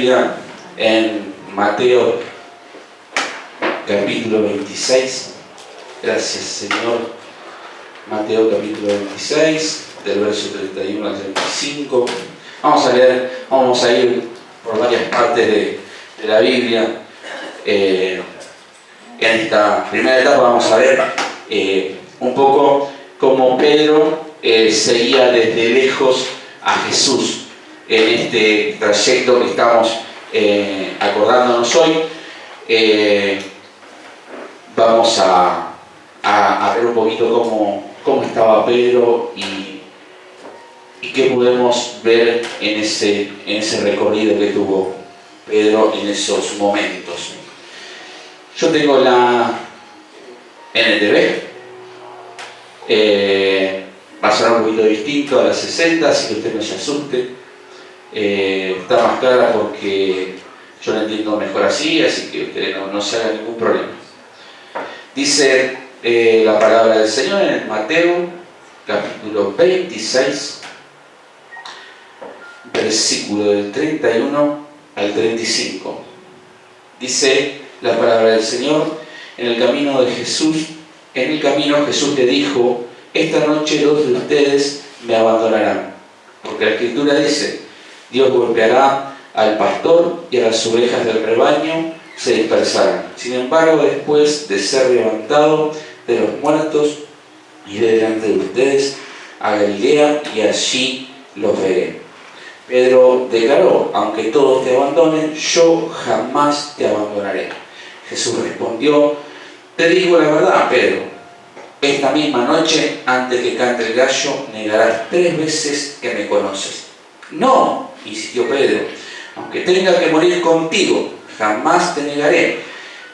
Biblia en Mateo capítulo 26. Gracias, Señor. Mateo capítulo 26, del verso 31 al 35. Vamos a ir por varias partes de la Biblia. En esta primera etapa vamos a ver un poco cómo Pedro seguía desde lejos a Jesús en este trayecto que estamos acordándonos hoy. Vamos a ver un poquito cómo estaba Pedro y qué podemos ver en ese recorrido que tuvo Pedro en esos momentos. Yo tengo la NTV, va a sonar un poquito distinto a la 60, así que usted no se asuste. Está más clara porque yo la entiendo mejor así que usted no se haga ningún problema. Dice la palabra del Señor en Mateo capítulo 26, versículo del 31 al 35. Dice la palabra del Señor: en el camino Jesús le dijo: esta noche 2 de ustedes me abandonarán, porque la Escritura dice: Dios golpeará al pastor y a las ovejas del rebaño se dispersarán. Sin embargo, después de ser levantado de los muertos, iré delante de ustedes a Galilea y allí los veré. Pedro declaró: aunque todos te abandonen, yo jamás te abandonaré. Jesús respondió: te digo la verdad, Pedro, esta misma noche, antes que cante el gallo, negarás 3 veces que me conoces. No, insistió Pedro, aunque tenga que morir contigo, jamás te negaré.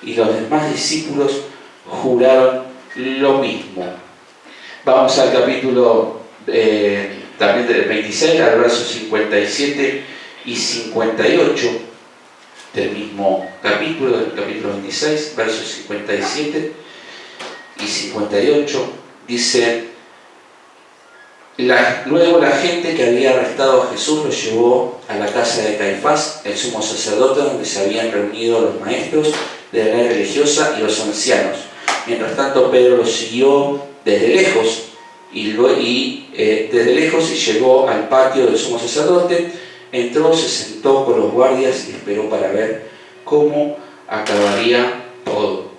Y los demás discípulos juraron lo mismo. Vamos al capítulo también del 26, al verso 57 y 58 del mismo capítulo, del capítulo 26, versos 57 y 58, dice: luego la gente que había arrestado a Jesús lo llevó a la casa de Caifás, el sumo sacerdote, donde se habían reunido los maestros de la ley religiosa y los ancianos. Mientras tanto, Pedro lo siguió desde lejos y llegó al patio del sumo sacerdote. Entró, se sentó con los guardias y esperó para ver cómo acabaría todo.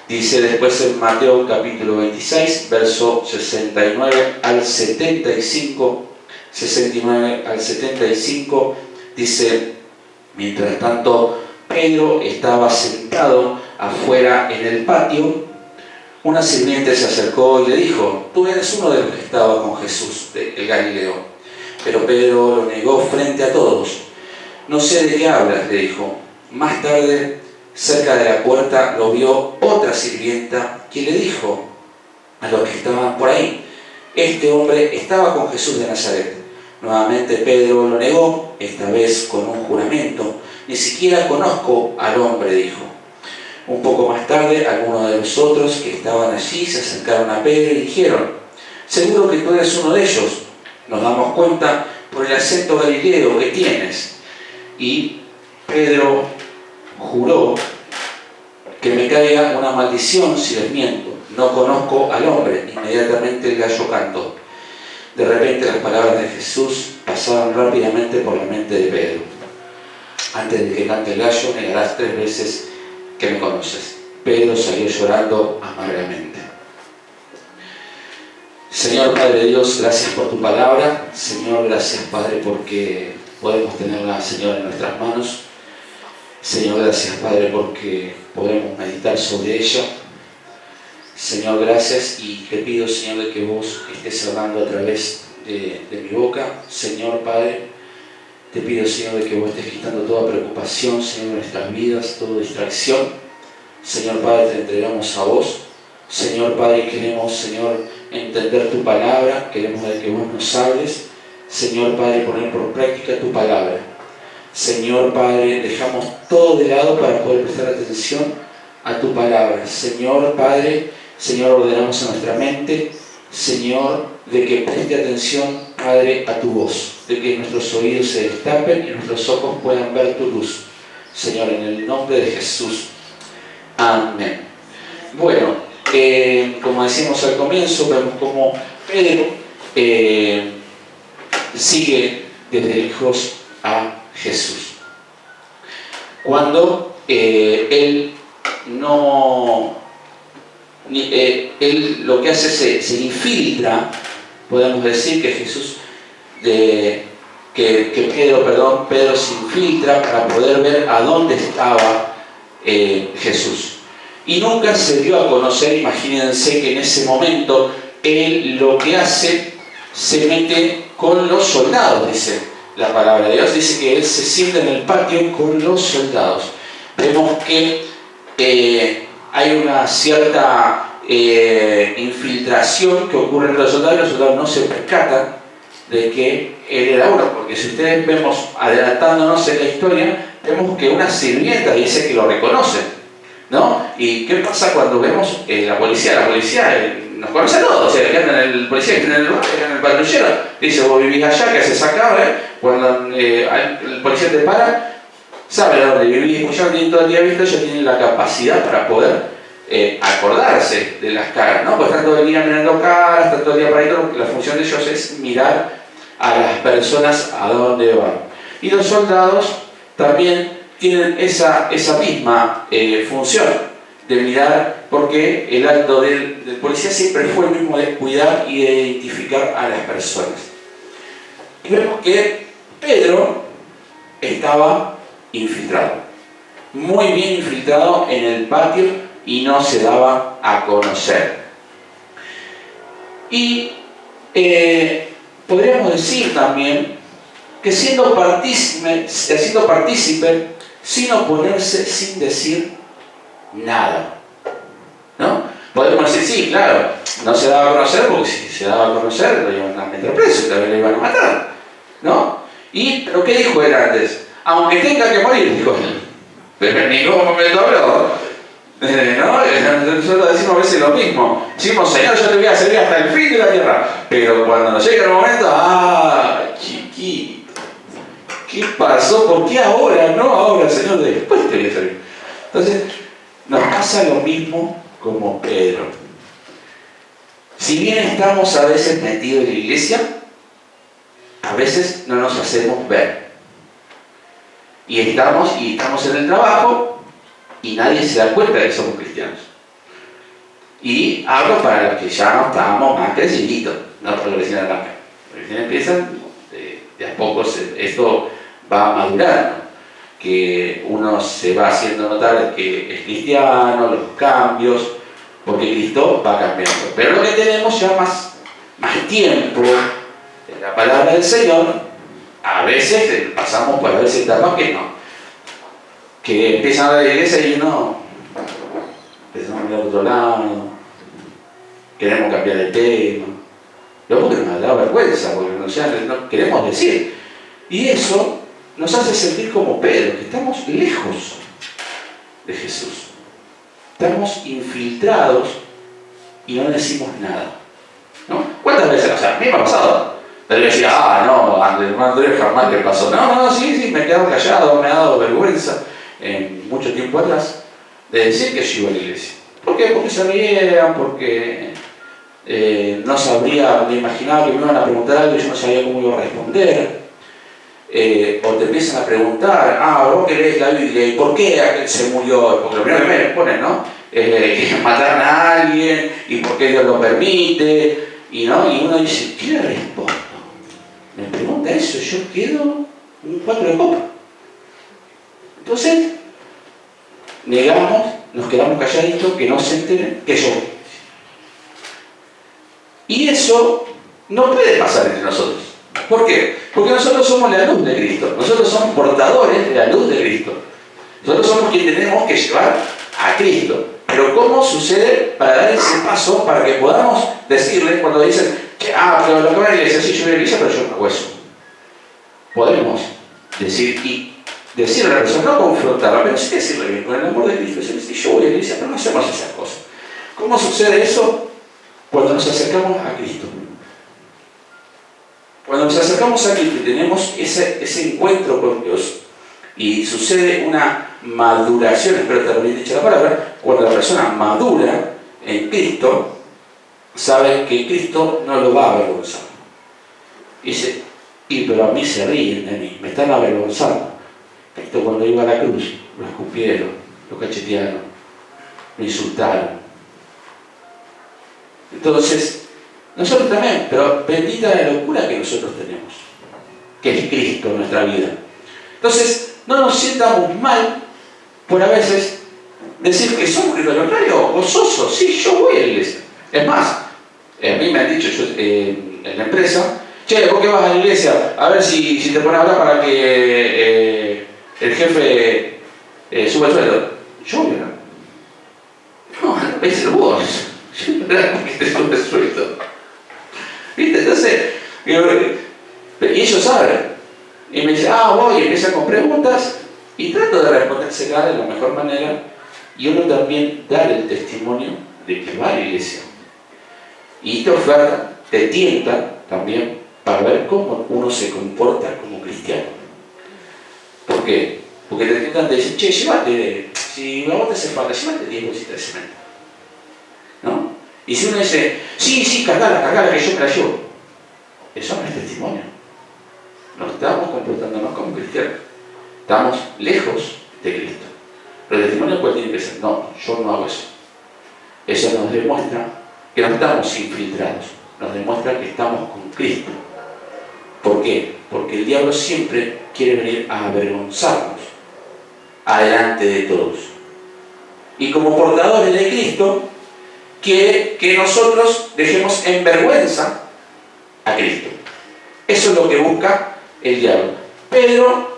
Dice después en Mateo capítulo 26, verso 69 al 75, dice: mientras tanto Pedro estaba sentado afuera en el patio, una sirviente se acercó y le dijo: tú eres uno de los que estaba con Jesús, el Galileo. Pero Pedro lo negó frente a todos. No sé de qué hablas, le dijo. Más tarde, cerca de la puerta, lo vio otra sirvienta, que le dijo a los que estaban por ahí: este hombre estaba con Jesús de Nazaret. Nuevamente Pedro lo negó, esta vez con un juramento: ni siquiera conozco al hombre, dijo. Un poco más tarde, algunos de los otros que estaban allí se acercaron a Pedro y dijeron: seguro que tú eres uno de ellos, nos damos cuenta por el acento galileo que tienes. Y Pedro juró: que me caiga una maldición si les miento, no conozco al hombre. Inmediatamente el gallo cantó. De repente las palabras de Jesús pasaron rápidamente por la mente de Pedro: antes de que cante el gallo, negarás 3 veces que me conoces. Pedro salió llorando amargamente. Señor Padre Dios, gracias por tu palabra. Señor, gracias Padre porque podemos tenerla, Señor, en nuestras manos. Señor, gracias Padre porque podemos meditar sobre ella. Señor, gracias, y te pido, Señor, de que vos estés hablando a través de mi boca. Señor Padre, te pido, Señor, de que vos estés quitando toda preocupación, Señor, de nuestras vidas, toda distracción. Señor Padre, te entregamos a vos. Señor Padre, queremos, Señor, entender tu palabra, queremos de que vos nos hables. Señor Padre, poner por práctica tu palabra. Señor Padre, dejamos todo de lado para poder prestar atención a tu palabra. Señor Padre, Señor, ordenamos a nuestra mente. Señor, de que preste atención, Padre, a tu voz, de que nuestros oídos se destapen y nuestros ojos puedan ver tu luz. Señor, en el nombre de Jesús. Amén. Bueno, como decíamos al comienzo, vemos cómo Pedro sigue desde lejos a Jesús. Cuando él lo que hace se infiltra, podemos decir que Jesús, Pedro se infiltra para poder ver a dónde estaba Jesús. Y nunca se dio a conocer. Imagínense que en ese momento él lo que hace, se mete con los soldados, dice la palabra de Dios, dice que él se sienta en el patio con los soldados. Vemos que hay una cierta infiltración que ocurre entre los soldados no se percatan de que él era uno, porque si ustedes vemos, adelantándonos en la historia, vemos que una sirvienta dice que lo reconoce, ¿no? ¿Y qué pasa cuando vemos la policía? La policía nos conoce a todos, o sea, que anda el policía, que anda en el patrullero, dice, vos vivís allá, ¿qué haces acá? Cuando el policía te para, sabe a dónde vivís, pues ya tienen todo el día visto, ya tienen la capacidad para poder acordarse de las caras, ¿no? Pues están todo el día mirando caras, están todo el día para ahí, la función de ellos es mirar a las personas a dónde van. Y los soldados también tienen esa misma función de mirar, porque el acto del policía siempre fue el mismo de cuidar y de identificar a las personas. Y vemos que Pedro estaba infiltrado, muy bien infiltrado en el patio y no se daba a conocer. Y podríamos decir también que siendo partícipe, sin oponerse, sin decir nada, ¿no? Podemos decir, sí, claro, no se daba a conocer, porque si se daba a conocer lo iban a meter preso y también lo iban a matar, ¿no? ¿Pero qué dijo él antes? Aunque tenga que morir, dijo él. Pero en ningún momento habló, ¿no? Nosotros decimos a veces lo mismo. Decimos, Señor, yo te voy a servir hasta el fin de la tierra. Pero cuando nos llega el momento, chiquito, ¿qué pasó? ¿Por qué ahora? No ahora, Señor, después te voy a servir. Entonces, nos pasa lo mismo como Pedro. Si bien estamos a veces metidos en la iglesia, a veces no nos hacemos ver. Y estamos en el trabajo y nadie se da cuenta de que somos cristianos. Y hablo para los que ya no estamos más creciditos, no para los que recién arrancan. Los que recién empiezan, de a poco esto va madurando, que uno se va haciendo notar que es cristiano, los cambios, porque Cristo va cambiando. Pero lo que tenemos ya más tiempo en la palabra del Señor, a veces pasamos por etapas que empiezan a ver la iglesia y uno empezamos a mirar a otro lado, queremos cambiar el tema, luego porque nos da vergüenza, porque no queremos decir. Y eso nos hace sentir como Pedro, que estamos lejos de Jesús. Estamos infiltrados y no decimos nada, ¿no? ¿Cuántas veces? O sea, a mí me ha pasado. Pero yo decía, no, hermano Andrés jamás le pasó. No, sí, me he quedado callado, me ha dado vergüenza mucho tiempo atrás de decir que yo iba a la iglesia. ¿Por qué? Porque se rieran, porque no sabría, me imaginaba que me iban a preguntar algo y yo no sabía cómo iba a responder. O te empiezan a preguntar, vos que lees la Biblia, ¿y por qué aquel se murió? Porque lo primero que me ponen, ¿no? Que mataron a alguien, y por qué Dios lo permite, y uno dice, ¿qué le respondo? Me pregunta eso, yo quedo un 4 de copa. Entonces, nos quedamos calladitos, que no se enteren que yo. Y eso no puede pasar entre nosotros. ¿Por qué? Porque nosotros somos la luz de Cristo. Nosotros somos portadores de la luz de Cristo. Nosotros somos quienes tenemos que llevar a Cristo. Pero ¿cómo sucede para dar ese paso para que podamos decirles cuando dicen pero lo que va a la iglesia, sí, yo voy a la iglesia, pero yo no hago eso? Podemos decirle a la persona, no confrontarla, pero sí decirle bien, con el amor de Cristo, decirle, yo voy a la iglesia, pero no hacemos esas cosas. ¿Cómo sucede eso? Cuando nos acercamos a Cristo. Cuando nos acercamos a Cristo y tenemos ese encuentro con Dios y sucede una maduración, espero estar bien dicha la palabra, cuando la persona madura en Cristo, sabe que Cristo no lo va a avergonzar. Dice, pero a mí se ríen de mí, me están avergonzando. Cristo cuando iba a la cruz, lo escupieron, lo cachetearon, lo insultaron. Entonces, nosotros también, pero bendita la locura que nosotros tenemos, que es Cristo en nuestra vida. Entonces, no nos sientamos mal por a veces decir que somos, de lo contrario, gozosos. Sí, yo voy a la iglesia. Es más, a mí me han dicho en la empresa, che, ¿por qué vas a la iglesia? A ver si te pones a hablar para que el jefe suba el sueldo. Yo voy a hablar. No, es vos. Yo voy a hablar porque te sube el sueldo. ¿Viste? Entonces, y ellos saben. Y me dicen, voy, y empiezan con preguntas y trato de respondérselas de la mejor manera y uno también dar el testimonio de que va a la iglesia. Y esta oferta te tienta también para ver cómo uno se comporta como cristiano. ¿Por qué? Porque te tientan, te dicen, che, llévate, si a vos te hace falta, llévate 10 bolsitas de cemento. ¿No? Y si uno dice, sí, cargala, que yo me la llevo. Eso no es testimonio. No estamos comportándonos como cristianos. Estamos lejos de Cristo. Pero el testimonio, ¿cuál tiene que ser? No, yo no hago eso. Eso nos demuestra que no estamos infiltrados. Nos demuestra que estamos con Cristo. ¿Por qué? Porque el diablo siempre quiere venir a avergonzarnos adelante de todos. Y como portadores de Cristo, quiere que nosotros dejemos en vergüenza a Cristo. Eso es lo que busca el diablo. Pedro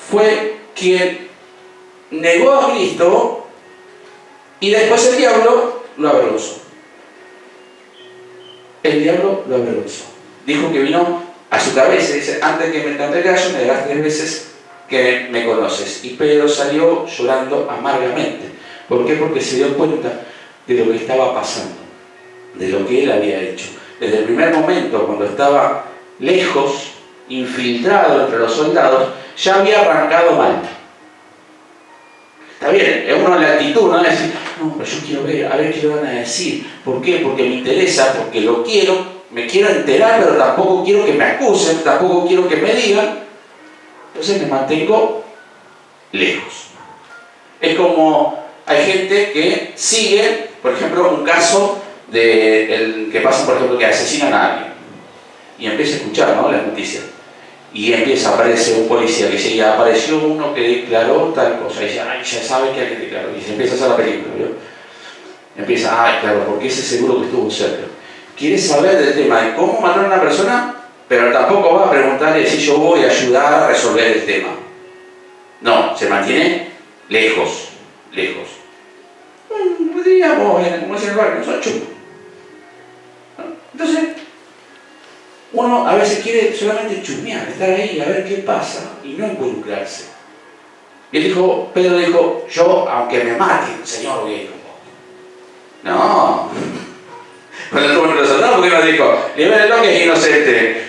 fue quien negó a Cristo y después el diablo lo avergonzó. El diablo lo avergonzó. Dijo que vino a su cabeza y dice, antes que me cante el gallo, me dirás 3 veces que me conoces. Y Pedro salió llorando amargamente. ¿Por qué? Porque se dio cuenta de lo que estaba pasando, de lo que él había hecho. Desde el primer momento, cuando estaba lejos, infiltrado entre los soldados, ya había arrancado mal. Está bien, es uno en la actitud, no decir, no, pero yo quiero ver, a ver qué le van a decir. ¿Por qué? Porque me interesa, porque lo quiero, me quiero enterar, pero tampoco quiero que me acusen, tampoco quiero que me digan. Entonces me mantengo lejos. Es como hay gente que sigue, por ejemplo, un caso que pasa, por ejemplo, que asesinan a alguien. Y empieza a escuchar, ¿no?, las noticias. Y empieza a aparecer un policía que dice, ya apareció uno que declaró tal cosa. Y dice, ya sabe que alguien declaró. Y se empieza a hacer la película, ¿no? Empieza, claro, porque ese seguro que estuvo cerca. Quiere saber del tema de cómo matar a una persona, pero tampoco va a preguntarle si yo voy a ayudar a resolver el tema. No, se mantiene lejos. Digamos, como dice el barrio, son chungos. Entonces, uno a veces quiere solamente chusmear, estar ahí a ver qué pasa y no involucrarse. Y Pedro dijo, yo, aunque me maten, Señor, voy a ir con vos. No. Cuando estuvo entre los soldados, ¿por qué no dijo, libérenlo que es inocente?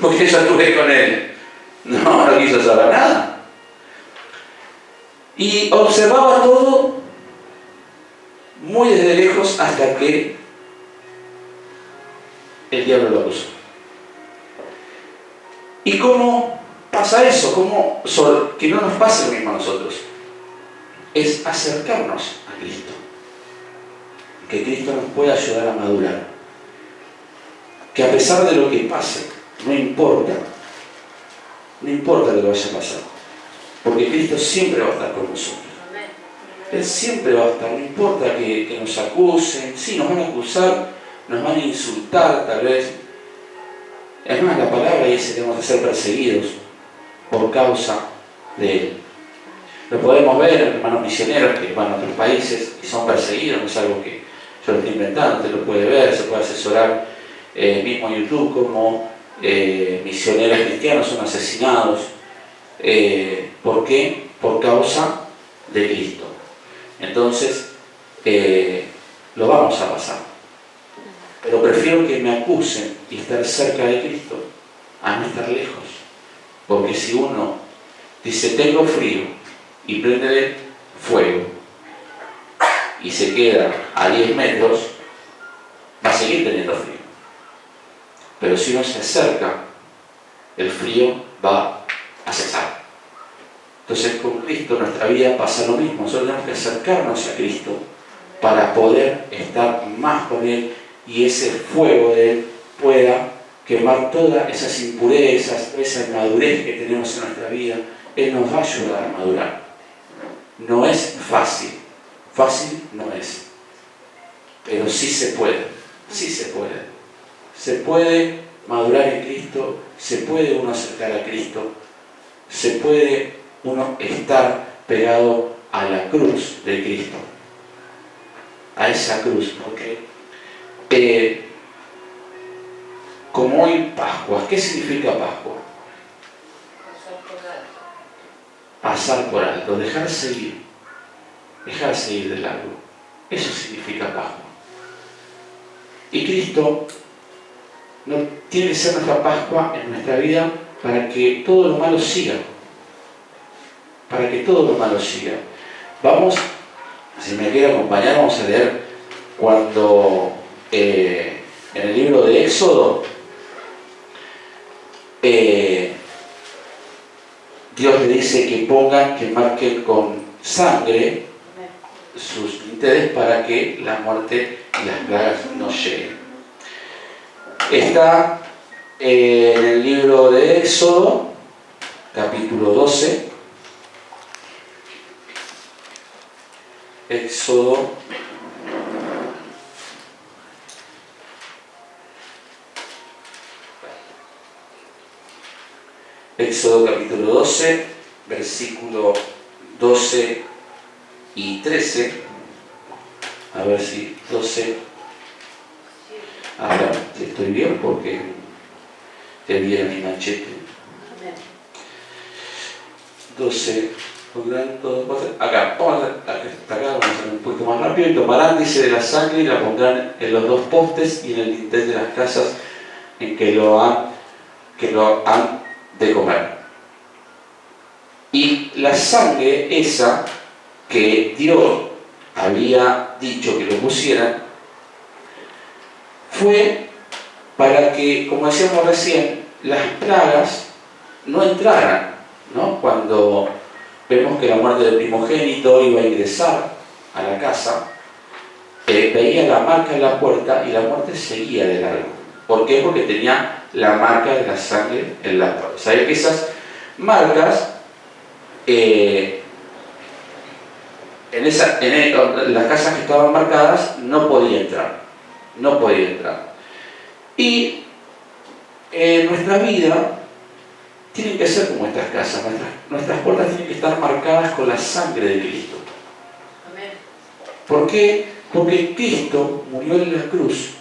Porque yo estuve con él. No quiso saber nada. Y observaba todo muy desde lejos hasta que el diablo lo acusó. ¿Y cómo pasa eso? ¿Cómo que no nos pase lo mismo a nosotros? Es acercarnos a Cristo. Que Cristo nos pueda ayudar a madurar. Que a pesar de lo que pase, no importa lo que vaya a pasar. Porque Cristo siempre va a estar con nosotros. Él siempre va a estar, no importa que nos acusen. Sí, nos van a acusar, nos van a insultar tal vez. Es más, la palabra dice que vamos a ser perseguidos por causa de Él. Lo podemos ver en hermanos misioneros que van a otros países y son perseguidos, no es algo que yo lo estoy inventando, usted lo puede ver, se puede asesorar mismo en YouTube como misioneros cristianos son asesinados. ¿Por qué? Por causa de Cristo. Entonces, lo vamos a pasar. Pero prefiero que me acusen y estar cerca de Cristo a no estar lejos. Porque si uno dice tengo frío y prende fuego y se queda a 10 metros, va a seguir teniendo frío. Pero si uno se acerca, el frío va a cesar. Entonces con Cristo en nuestra vida pasa lo mismo. Nosotros tenemos que acercarnos a Cristo para poder estar más con Él y ese fuego de Él pueda quemar todas esas impurezas, esa inmadurez que tenemos en nuestra vida. Él nos va a ayudar a madurar. No es fácil, fácil no es, pero sí se puede, sí se puede. Se puede madurar en Cristo, se puede uno acercar a Cristo, se puede uno estar pegado a la cruz de Cristo, a esa cruz, porque como hoy Pascua, ¿qué significa Pascua? Pasar por alto, dejar seguir de largo. Eso significa Pascua. Y Cristo no tiene que ser nuestra Pascua en nuestra vida para que todo lo malo siga. Para que todo lo malo siga. Vamos, si me quiere acompañar, vamos a leer cuando en el libro de Éxodo Dios le dice que marquen con sangre sus dinteles para que la muerte y las plagas no lleguen. Está en el libro de Éxodo, capítulo 12. Éxodo capítulo 12, versículo 12 y 13. A ver si 12. A ver si estoy bien porque te vi en mi manchete. 12. Acá, vamos a hacer un poquito más rápido. Y tomarán, dice, de la sangre y la pondrán en los dos postes y en el dintel de las casas en que lo han de comer. Y la sangre esa que Dios había dicho que lo pusieran fue para que, como decíamos recién, las plagas no entraran, ¿no? Cuando vemos que la muerte del primogénito iba a ingresar a la casa, veía la marca en la puerta y la muerte seguía de largo. ¿Por qué? Porque tenía la marca de la sangre en la puerta. ¿Sabes que esas marcas en las casas que estaban marcadas no podía entrar? No podía entrar. Y nuestra vida tiene que ser como estas casas. Nuestras puertas tienen que estar marcadas con la sangre de Cristo. Amén. ¿Por qué? Porque Cristo murió en la cruz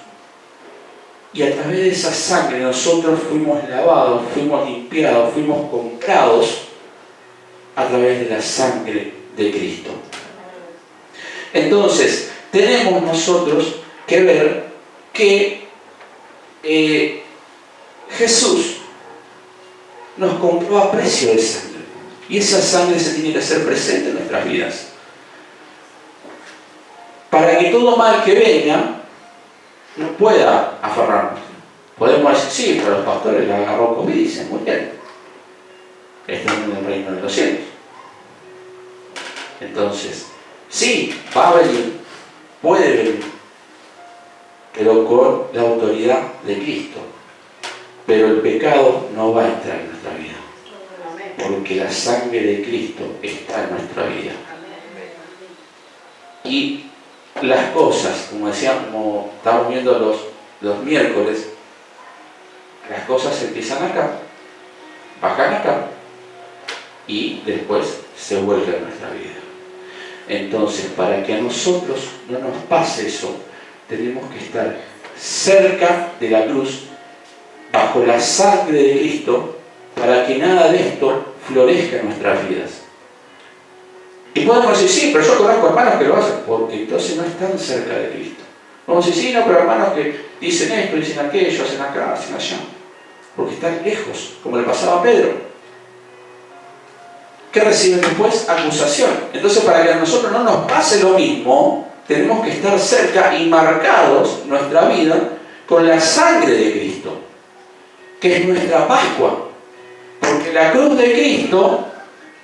y a través de esa sangre nosotros fuimos lavados, fuimos limpiados, fuimos comprados a través de la sangre de Cristo. Entonces, tenemos nosotros que ver que Jesús nos compró a precio de sangre. Y esa sangre se tiene que hacer presente en nuestras vidas. Para que todo mal que venga no pueda aferrarnos. Podemos decir, sí, pero los pastores la agarró COVID y se murieron. Están en el reino de los cielos. Entonces, sí, va a venir, puede venir, pero con la autoridad de Cristo. Pero el pecado no va a entrar en nuestra vida, porque la sangre de Cristo está en nuestra vida. Y las cosas, como estábamos viendo los miércoles, las cosas empiezan acá, bajan acá y después se vuelven a nuestra vida. Entonces, para que a nosotros no nos pase eso, tenemos que estar cerca de la cruz, bajo la sangre de Cristo, para que nada de esto florezca en nuestras vidas. Y podemos decir, sí, pero yo conozco hermanos que lo hacen, porque entonces no están cerca de Cristo. Vamos a decir, sí, no, pero hermanos que dicen esto, dicen aquello, hacen acá, hacen allá. Porque están lejos, como le pasaba a Pedro. ¿Qué reciben después? Acusación. Entonces, para que a nosotros no nos pase lo mismo, tenemos que estar cerca y marcados nuestra vida con la sangre de Cristo, que es nuestra Pascua. Porque la cruz de Cristo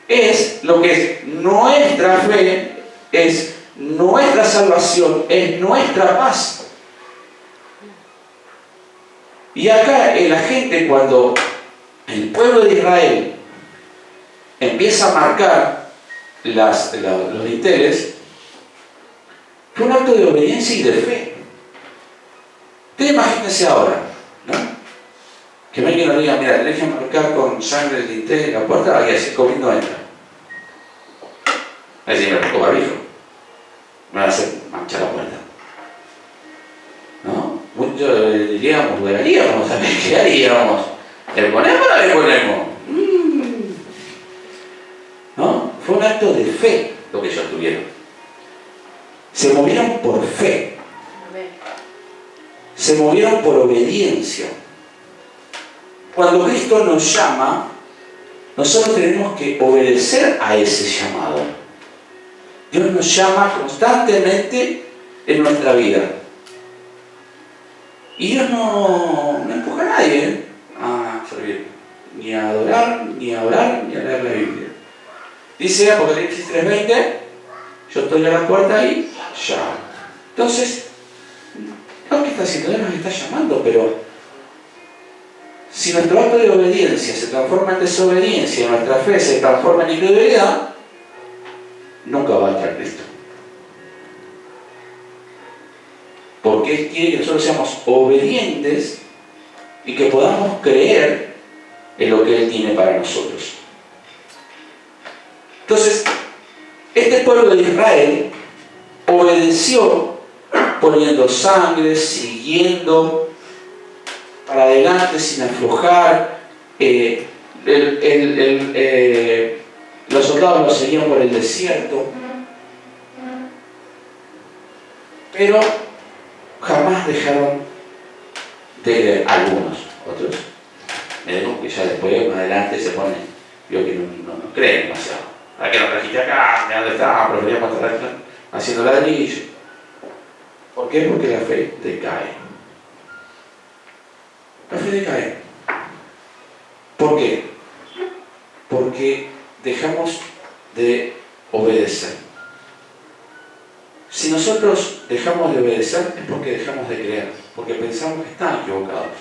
es lo que es nuestra fe, es nuestra salvación, es nuestra paz. Y acá la gente, cuando el pueblo de Israel empieza a marcar los dinteles, fue un acto de obediencia y de fe. Ustedes imagínense ahora, ¿no? Que venga y nos diga, mira, tenés que marcar con sangre el dintel en la puerta, y así COVID no entra. Es decir, me pongo barbijo, me va a hacer manchar la puerta. ¿No? Muchos diríamos, dudaríamos, a ver qué haríamos. ¿Le ponemos o no le ponemos? ¿No? Fue un acto de fe lo que ellos tuvieron. Se movieron por fe. Se movieron por obediencia. Cuando Cristo nos llama, nosotros tenemos que obedecer a ese llamado. Dios nos llama constantemente en nuestra vida. Y Dios no empuja a nadie a servir, ni a adorar, ni a orar, ni a leer la Biblia. Dice Apocalipsis 3:20, yo estoy a la puerta y llamo. Entonces, ¿qué está haciendo? Dios nos está llamando, pero si nuestro acto de obediencia se transforma en desobediencia, nuestra fe se transforma en incredulidad, nunca va a entrar Cristo. Porque Él quiere que nosotros seamos obedientes y que podamos creer en lo que Él tiene para nosotros. Entonces, este pueblo de Israel obedeció poniendo sangre, siguiendo para adelante sin aflojar. Los soldados los seguían por el desierto, pero jamás dejaron de algunos. Otros, veremos que ya después, más adelante, se ponen, vio que no creen demasiado. ¿Para qué nos trajiste acá? ¿De dónde está? Preferíamos estar haciendo ladrillo. ¿Por qué? Porque la fe decae. La fe decae. ¿Por qué? Porque dejamos de obedecer. Si nosotros dejamos de obedecer es porque dejamos de creer, porque pensamos que están equivocados.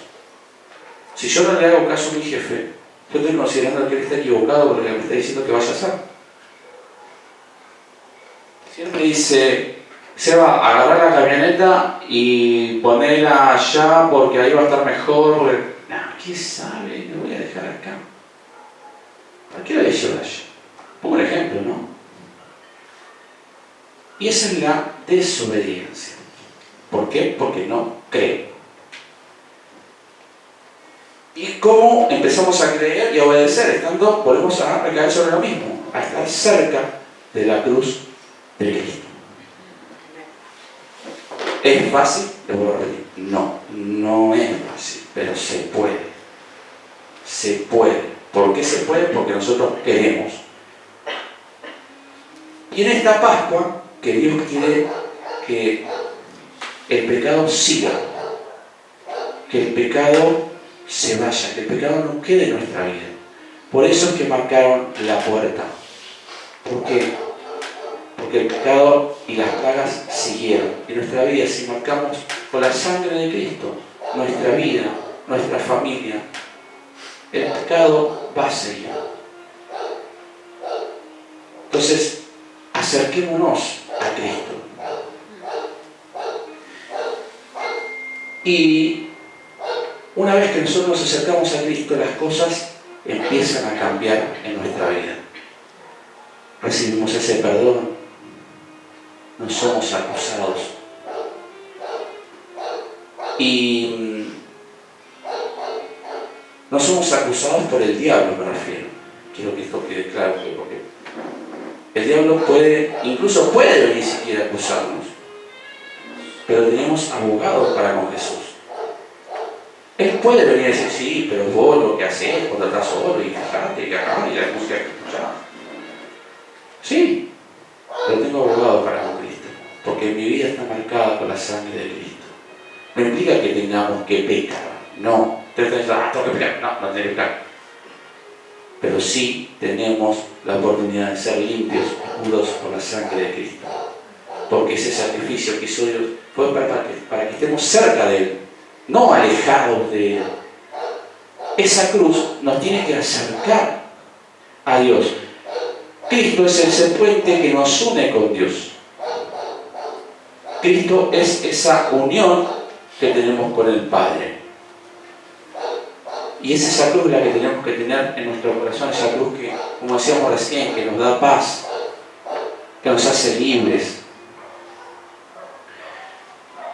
Si yo no le hago caso a mi jefe, yo estoy considerando que él está equivocado por lo que me está diciendo que vaya a hacer. Si él me dice, Seba, agarrar la camioneta y ponerla allá porque ahí va a estar mejor, porque... No, ¿quién sabe? Me voy a dejar acá. ¿Para qué la llevo allá? Pongo un ejemplo, ¿no? Y esa es la desobediencia. ¿Por qué? Porque no creo. ¿Y cómo empezamos a creer y a obedecer? Estando, volvemos a recaer sobre lo mismo, a estar cerca de la cruz de Cristo. ¿Es fácil? Le vuelvo a repetir. No es fácil, pero se puede. Se puede. ¿Por qué se puede? Porque nosotros queremos. Y en esta Pascua, que Dios quiere que el pecado siga, que el pecado se vaya, que el pecado no quede en nuestra vida. Por eso es que marcaron la puerta. ¿Por qué? Porque el pecado y las plagas siguieron. En nuestra vida, si marcamos con la sangre de Cristo nuestra vida, nuestra familia, el pecado va a seguir. Entonces, acerquémonos a Cristo. Y una vez que nosotros nos acercamos a Cristo, las cosas empiezan a cambiar en nuestra vida. Recibimos ese perdón, no somos acusados. Y no somos acusados por el diablo, me refiero. Quiero que esto quede claro, porque el diablo incluso puede ni siquiera acusarnos, pero tenemos abogados para con Jesús. Él puede venir y decir, sí, pero vos lo que haces, cuando estás solo, y fijate, y acá, y la música que escuchás. Sí, pero tengo abogados para con Cristo, porque mi vida está marcada por la sangre de Cristo. No implica que tengamos que pecar, no. Tengo que pecar, no tengo que pecar. Pero sí tenemos la oportunidad de ser limpios, puros por la sangre de Cristo. Porque ese sacrificio que hizo Dios fue para que estemos cerca de Él, no alejados de Él. Esa cruz nos tiene que acercar a Dios. Cristo es ese puente que nos une con Dios. Cristo es esa unión que tenemos con el Padre. Y es esa cruz la que tenemos que tener en nuestro corazón, esa cruz que, como decíamos recién, que nos da paz, que nos hace libres.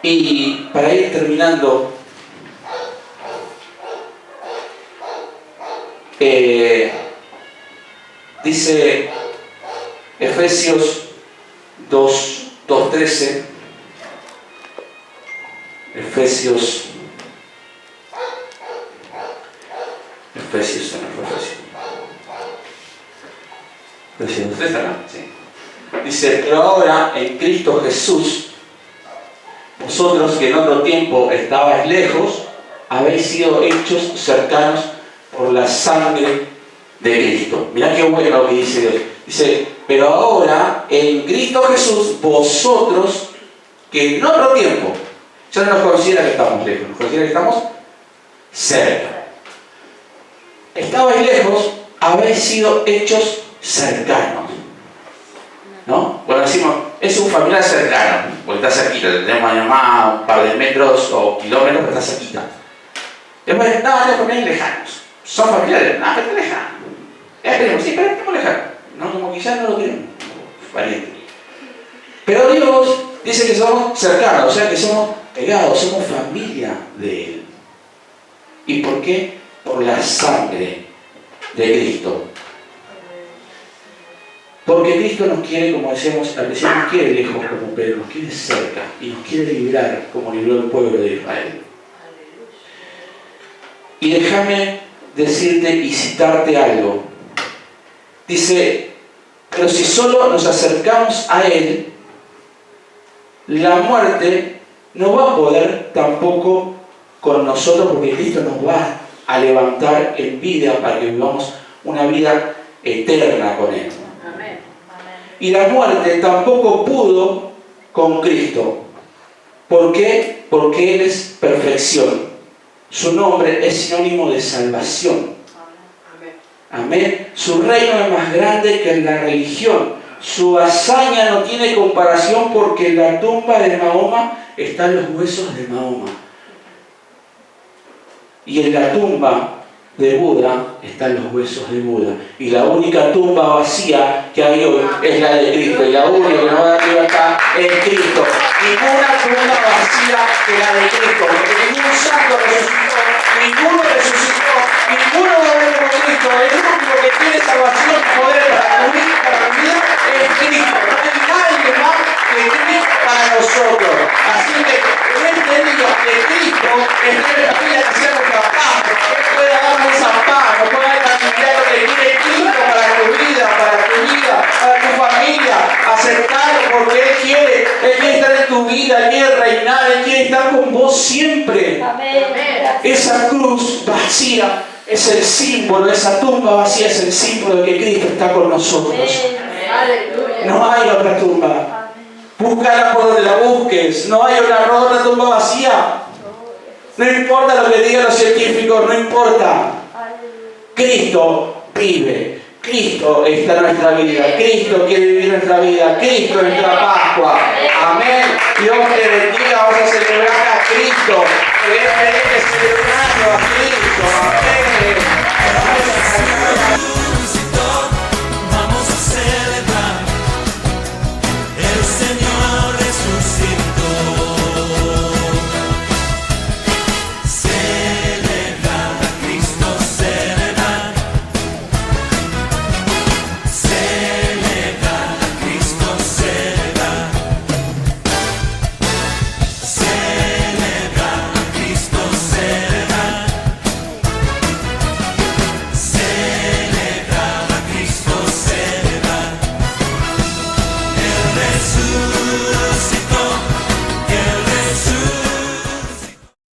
Y para ir terminando, dice Efesios 2:13, Efesios ¿sí? Dice, pero ahora en Cristo Jesús, vosotros que en otro tiempo estabais lejos, habéis sido hechos cercanos por la sangre de Cristo. Mirá qué bueno lo que dice Dios. Dice, pero ahora en Cristo Jesús, vosotros que en otro tiempo, ya no nos considera que estamos lejos, nos considera que estamos cerca. Estabais lejos, habéis sido hechos cercanos. ¿No? Cuando decimos, es un familiar cercano, porque está cerquita, tenemos a mi mamá un par de metros o kilómetros, pero está cerquita. Después, no, no, familiares lejanos. Son familiares, no, pero están lejanos. Queremos, sí, pero estamos lejanos. No, como quizás no lo queremos, pariente. Pero Dios dice que somos cercanos, o sea que somos pegados, somos familia de Él. ¿Y por qué? Por la sangre de Cristo. Porque Cristo nos quiere, como decíamos al principio, nos quiere lejos como Pedro, nos quiere cerca y nos quiere librar como libró el pueblo de Israel. Y déjame decirte y citarte algo. Dice, pero si solo nos acercamos a Él, la muerte no va a poder tampoco con nosotros, porque Cristo nos va a levantar en vida para que vivamos una vida eterna con Él. Y la muerte tampoco pudo con Cristo. ¿Por qué? Porque Él es perfección. Su nombre es sinónimo de salvación. Amén. Su reino es más grande que la religión. Su hazaña no tiene comparación, porque en la tumba de Mahoma están los huesos de Mahoma. Y en la tumba de Buda están los huesos de Buda. Y la única tumba vacía que hay hoy es la de Cristo. Y la única que nos va a dar libertad es Cristo. Ninguna tumba vacía que la de Cristo. Porque ningún santo resucitó, ninguno resucitó, ninguno va a ver con Cristo. El único que tiene salvación y poder para tu vida, es Cristo. No hay nadie más que Cristo para nosotros. Así que en este día que Cristo esté en la vida que sea nuestra paz. Él puede darnos esa paz, nos puede dar la tranquilidad que quiere Cristo para tu vida, para tu familia. Aceptarlo porque Él quiere estar en tu vida, Él quiere reinar, Él quiere estar con vos siempre. Amén. Esa cruz vacía es el símbolo, esa tumba vacía es el símbolo de que Cristo está con nosotros. No hay otra tumba. Búscala por donde la busques. No hay otra tumba vacía. No importa lo que digan los científicos, no importa. Cristo vive. Cristo está en nuestra vida. Cristo quiere vivir nuestra vida. Cristo es nuestra Pascua. Amén. Dios te bendiga. Vamos a celebrar a Cristo. Celebrar a Cristo.